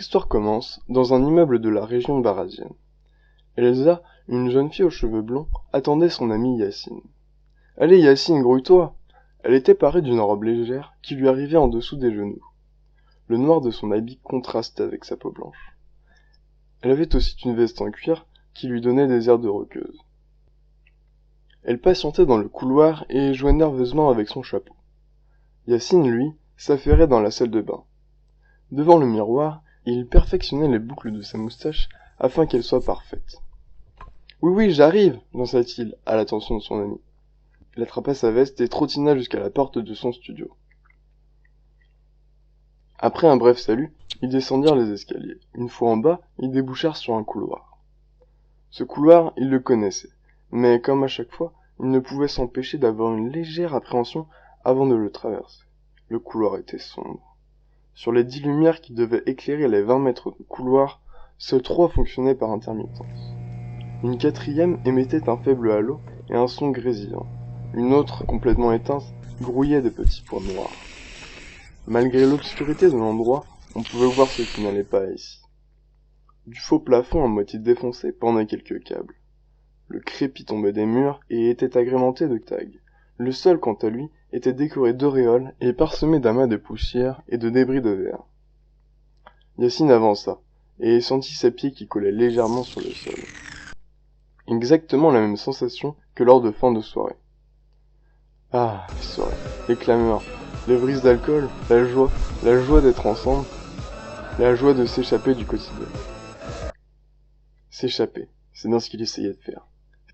L'histoire commence dans un immeuble de la région barasienne. Elsa, une jeune fille aux cheveux blonds, attendait son amie Yacine. « Allez Yacine, grouille-toi !» Elle était parée d'une robe légère qui lui arrivait en dessous des genoux. Le noir de son habit contrastait avec sa peau blanche. Elle avait aussi une veste en cuir qui lui donnait des airs de roqueuse. Elle patientait dans le couloir et jouait nerveusement avec son chapeau. Yacine, lui, s'affairait dans la salle de bain. Devant le miroir, il perfectionnait les boucles de sa moustache afin qu'elles soient parfaites. « Oui, j'arrive !» lança-t-il à l'attention de son ami. Il attrapa sa veste et trottina jusqu'à la porte de son studio. Après un bref salut, ils descendirent les escaliers. Une fois en bas, ils débouchèrent sur un couloir. Ce couloir, ils le connaissaient, mais comme à chaque fois, ils ne pouvaient s'empêcher d'avoir une légère appréhension avant de le traverser. Le couloir était sombre. Sur les 10 lumières qui devaient éclairer les 20 mètres de couloir, seules 3 fonctionnaient par intermittence. Une 4e émettait un faible halo et un son grésillant. Une autre, complètement éteinte, grouillait de petits points noirs. Malgré l'obscurité de l'endroit, on pouvait voir ce qui n'allait pas ici. Du faux plafond à moitié défoncé pendaient quelques câbles. Le crépi tombait des murs et était agrémenté de tags. Le sol, quant à lui, était décoré d'auréoles et parsemé d'amas de poussière et de débris de verre. Yacine avança et sentit ses pieds qui collaient légèrement sur le sol. Exactement la même sensation que lors de fin de soirée. Ah, les soirées, les clameurs, les brises d'alcool, la joie d'être ensemble, la joie de s'échapper du quotidien. S'échapper, c'est bien ce qu'il essayait de faire.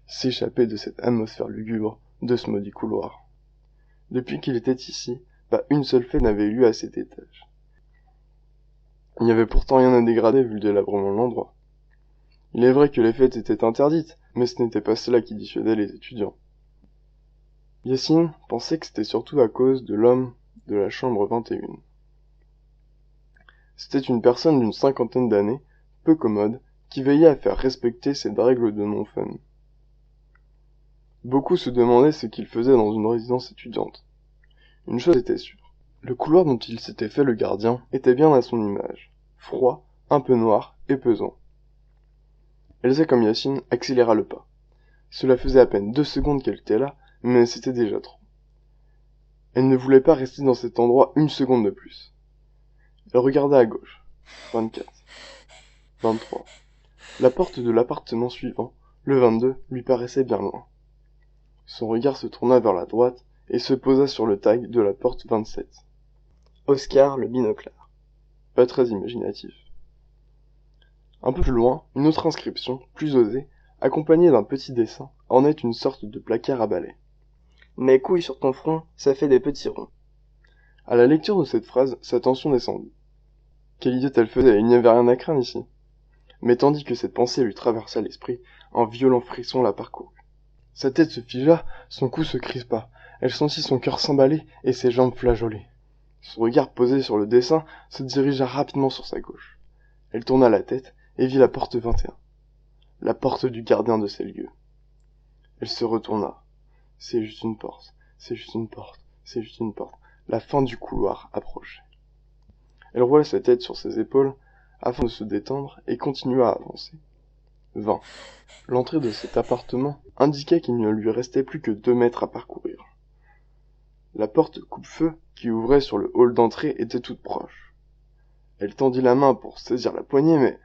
S'échapper de cette atmosphère lugubre, de ce maudit couloir. Depuis qu'il était ici, pas une seule fête n'avait eu lieu à cet étage. Il n'y avait pourtant rien à dégrader vu le délabrement de l'endroit. Il est vrai que les fêtes étaient interdites, mais ce n'était pas cela qui dissuadait les étudiants. Yacine pensait que c'était surtout à cause de l'homme de la chambre 21. C'était une personne d'une 50aine d'années, peu commode, qui veillait à faire respecter ces règles de non-fun. Beaucoup se demandaient ce qu'il faisait dans une résidence étudiante. Une chose était sûre, le couloir dont il s'était fait le gardien était bien à son image, froid, un peu noir et pesant. Elsa comme Yacine accéléra le pas. Cela faisait à peine 2 secondes qu'elle était là, mais c'était déjà trop. Elle ne voulait pas rester dans cet endroit une seconde de plus. Elle regarda à gauche. 24. 23. La porte de l'appartement suivant, le 22, lui paraissait bien loin. Son regard se tourna vers la droite et se posa sur le tag de la porte 27. Oscar le binoclard. Pas très imaginatif. Un peu plus loin, une autre inscription, plus osée, accompagnée d'un petit dessin, ornait une sorte de placard à balai. « Mes couilles sur ton front, ça fait des petits ronds. » À la lecture de cette phrase, sa tension descendit. Quelle idée elle faisait, il n'y avait rien à craindre ici. Mais tandis que cette pensée lui traversa l'esprit, un violent frisson la parcourut. Sa tête se figea, son cou se crispa, elle sentit son cœur s'emballer et ses jambes flageoler. Son regard posé sur le dessin se dirigea rapidement sur sa gauche. Elle tourna la tête et vit la porte 21. La porte du gardien de ces lieux. Elle se retourna. C'est juste une porte, c'est juste une porte, c'est juste une porte. La fin du couloir approchait. Elle roula sa tête sur ses épaules afin de se détendre et continua à avancer. 20. L'entrée de cet appartement indiquait qu'il ne lui restait plus que 2 mètres à parcourir. La porte coupe-feu qui ouvrait sur le hall d'entrée était toute proche. Elle tendit la main pour saisir la poignée, mais